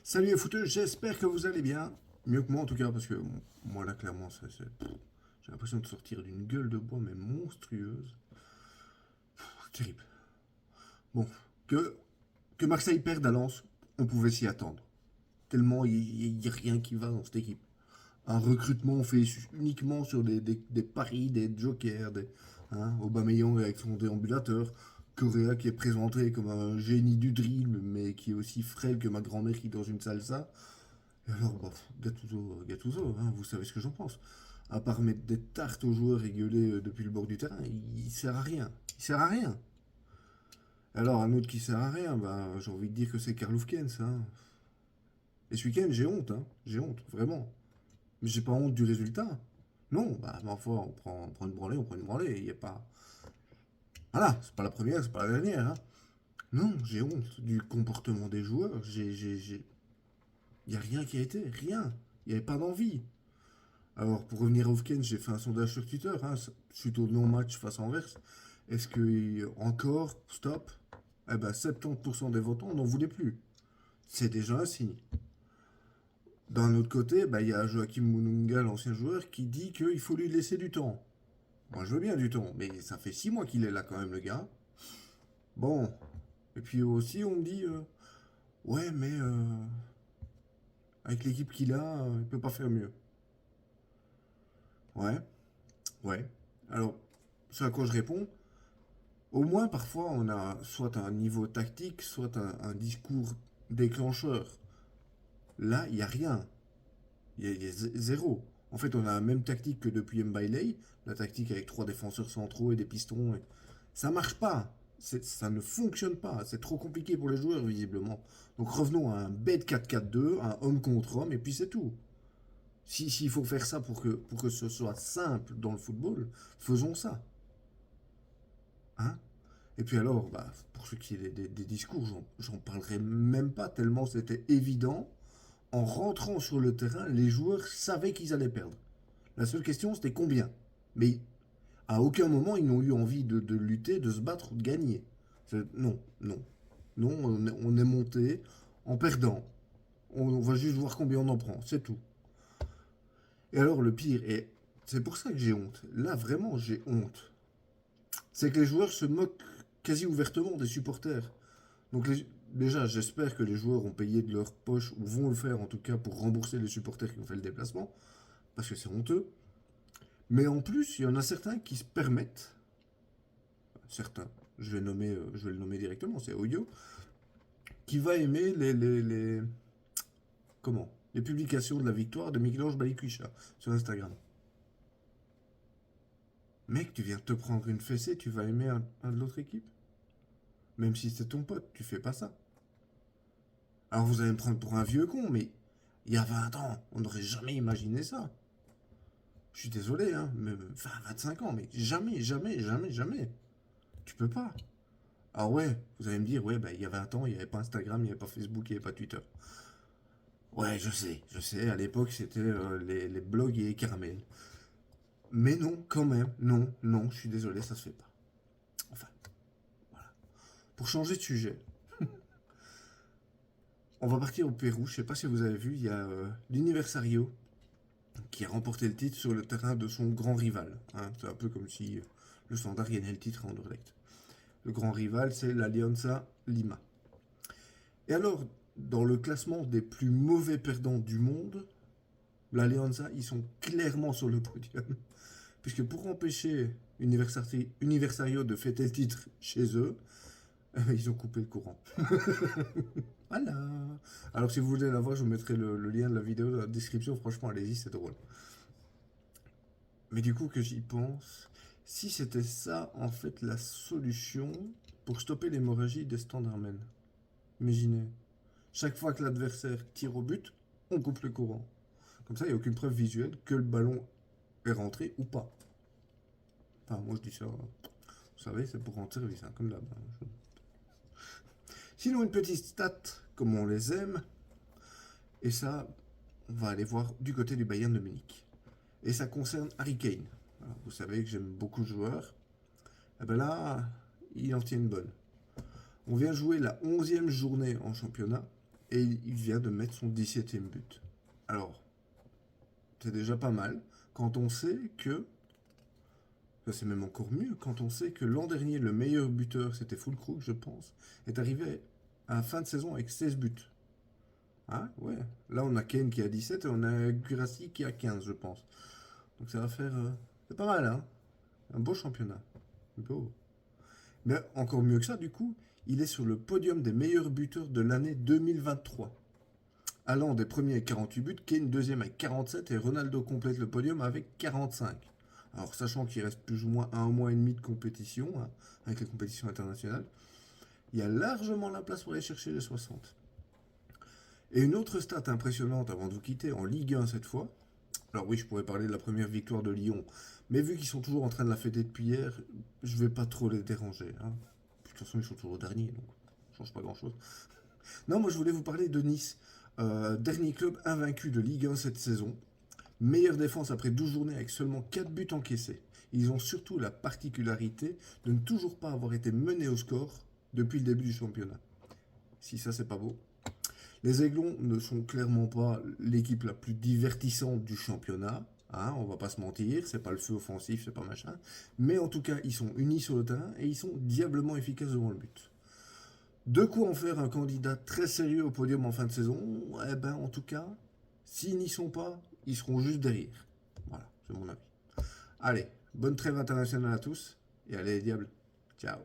Salut les footeux, j'espère que vous allez bien. Mieux que moi en tout cas, parce que moi là clairement, j'ai l'impression de sortir d'une gueule de bois mais monstrueuse. Terrible. Bon, que, que Marseille perde à Lens, on pouvait s'y attendre. Tellement il n'y a rien qui va dans cette équipe. Un recrutement fait uniquement sur des paris, des jokers, Aubameyang avec son déambulateur, Correa qui est présenté comme un génie du dribble mais qui est aussi frêle que ma grand-mère qui est dans une salsa. Et alors, bah, Gattuso, vous savez ce que j'en pense. À part mettre des tartes aux joueurs et gueuler depuis le bord du terrain, il sert à rien. Il sert à rien. Alors, un autre qui sert à rien, bah, j'ai envie de dire que c'est Karl Hufkens. Et ce week-end, j'ai honte, j'ai honte, vraiment. Mais j'ai pas honte du résultat. Non, bah, ma foi, on prend une branlée, on prend une branlée. Il y a pas. Voilà, c'est pas la première, c'est pas la dernière. Non, j'ai honte du comportement des joueurs. Il n'y a rien qui a été, rien. Il n'y avait pas d'envie. Alors, pour revenir à Hofken, j'ai fait un sondage sur Twitter, suite au non-match face à Anvers. Est-ce que, encore, stop? Eh ben, 70% des votants n'en voulaient plus. C'est déjà un signe. D'un autre côté, bah, il y a Joachim Mununga, l'ancien joueur, qui dit qu'il faut lui laisser du temps. Moi, je veux bien du temps, mais ça fait 6 mois qu'il est là quand même, le gars. Bon. Et puis aussi, on me dit, ouais, mais avec l'équipe qu'il a, il peut pas faire mieux. Ouais, ouais. Alors, ce à quoi je réponds, au moins, parfois, on a soit un niveau tactique, soit un discours déclencheur. Là, il n'y a rien. Il y a zéro. En fait, on a la même tactique que depuis Mbailey, la tactique avec trois défenseurs centraux et des pistons. Ça marche pas. Ça ne fonctionne pas. C'est trop compliqué pour les joueurs, visiblement. Donc revenons à un bête 4-4-2, un homme contre homme, et puis c'est tout. S'il faut faire ça pour que ce soit simple dans le football, faisons ça. Hein. Et puis alors, bah, pour ce qui est des discours, j'en parlerai même pas tellement c'était évident. En rentrant sur le terrain, les joueurs savaient qu'ils allaient perdre. La seule question, c'était combien. Mais à aucun moment, ils n'ont eu envie de lutter, de se battre ou de gagner. Non, non. Non, on est monté en perdant. On va juste voir combien on en prend, c'est tout. Et alors, le pire, et c'est pour ça que j'ai honte. Là, vraiment, j'ai honte. C'est que les joueurs se moquent quasi ouvertement des supporters. Donc déjà, j'espère que les joueurs ont payé de leur poche, ou vont le faire en tout cas pour rembourser les supporters qui ont fait le déplacement, parce que c'est honteux. Mais en plus, il y en a certains qui se permettent, certains, je vais le nommer directement, c'est Oyo, qui va aimer comment les publications de la victoire de Michel-Ange Balikwisha sur Instagram. Mec, tu viens de te prendre une fessée, tu vas aimer un de l'autre équipe. Même si c'est ton pote, tu fais pas ça. Alors vous allez me prendre pour un vieux con, mais il y a 20 ans, on n'aurait jamais imaginé ça. Je suis désolé, mais, enfin 25 ans, mais jamais, jamais, jamais, jamais. Tu peux pas. Alors ouais, vous allez me dire, ouais, bah, il y a 20 ans, il n'y avait pas Instagram, il n'y avait pas Facebook, il n'y avait pas Twitter. Ouais, je sais, à l'époque c'était les blogs et les caramels. Mais non, quand même, non, non, je suis désolé, ça se fait pas. Enfin, voilà. Pour changer de sujet, on va partir au Pérou, je sais pas si vous avez vu, il y a l'Universario qui a remporté le titre sur le terrain de son grand rival. C'est un peu comme si le Standard gagnait le titre en Anderlecht. Le grand rival, c'est l'Alianza Lima. Et alors, dans le classement des plus mauvais perdants du monde, l'Alianza, ils sont clairement sur le podium. Puisque pour empêcher Universiario de fêter le titre chez eux, ils ont coupé le courant. Voilà. Alors si vous voulez la voir, je vous mettrai le lien de la vidéo dans la description. Franchement, allez-y, c'est drôle. Mais du coup que j'y pense, si c'était ça en fait la solution pour stopper l'hémorragie des Standardmen. Imaginez, chaque fois que l'adversaire tire au but, on coupe le courant. Comme ça, il n'y a aucune preuve visuelle que le ballon est rentré ou pas. Enfin, moi je dis ça, vous savez, c'est pour rendre service, comme là. Sinon, une petite stat, comme on les aime, et ça, on va aller voir du côté du Bayern de Munich. Et ça concerne Harry Kane. Alors, vous savez que j'aime beaucoup le joueur. Et ben là, il en tient une bonne. On vient jouer la 11e journée en championnat. et il vient de mettre son 17e but. Alors, c'est déjà pas mal quand on sait que, c'est même encore mieux, quand on sait que l'an dernier, le meilleur buteur, c'était Füllkrug, je pense, est arrivé à la fin de saison avec 16 buts. Ah, ouais. Là, on a Kane qui a 17 et on a Guirassy qui a 15, je pense. Donc ça va faire... c'est pas mal, hein. Un beau championnat. Beau. Mais encore mieux que ça, du coup, il est sur le podium des meilleurs buteurs de l'année 2023. Allant des premiers avec 48 buts, Kane deuxième avec 47 et Ronaldo complète le podium avec 45. Alors, sachant qu'il reste plus ou moins un mois et demi de compétition, hein, avec les compétitions internationales, il y a largement la place pour aller chercher les 60. Et une autre stat impressionnante avant de vous quitter, en Ligue 1 cette fois. Alors oui, je pourrais parler de la première victoire de Lyon, mais vu qu'ils sont toujours en train de la fêter depuis hier, je vais pas trop les déranger. Hein. De toute façon, ils sont toujours derniers, donc ça change pas grand-chose. Non, moi je voulais vous parler de Nice. Dernier club invaincu de Ligue 1 cette saison. Meilleure défense après 12 journées avec seulement 4 buts encaissés. Ils ont surtout la particularité de ne toujours pas avoir été menés au score depuis le début du championnat. Si ça c'est pas beau. Les Aiglons ne sont clairement pas l'équipe la plus divertissante du championnat. Hein, on va pas se mentir, c'est pas le feu offensif, c'est pas machin. Mais en tout cas, ils sont unis sur le terrain et ils sont diablement efficaces devant le but. De quoi en faire un candidat très sérieux au podium en fin de saison? Eh ben, en tout cas, s'ils n'y sont pas, ils seront juste derrière. Voilà, c'est mon avis. Allez, bonne trêve internationale à tous et allez les diables. Ciao.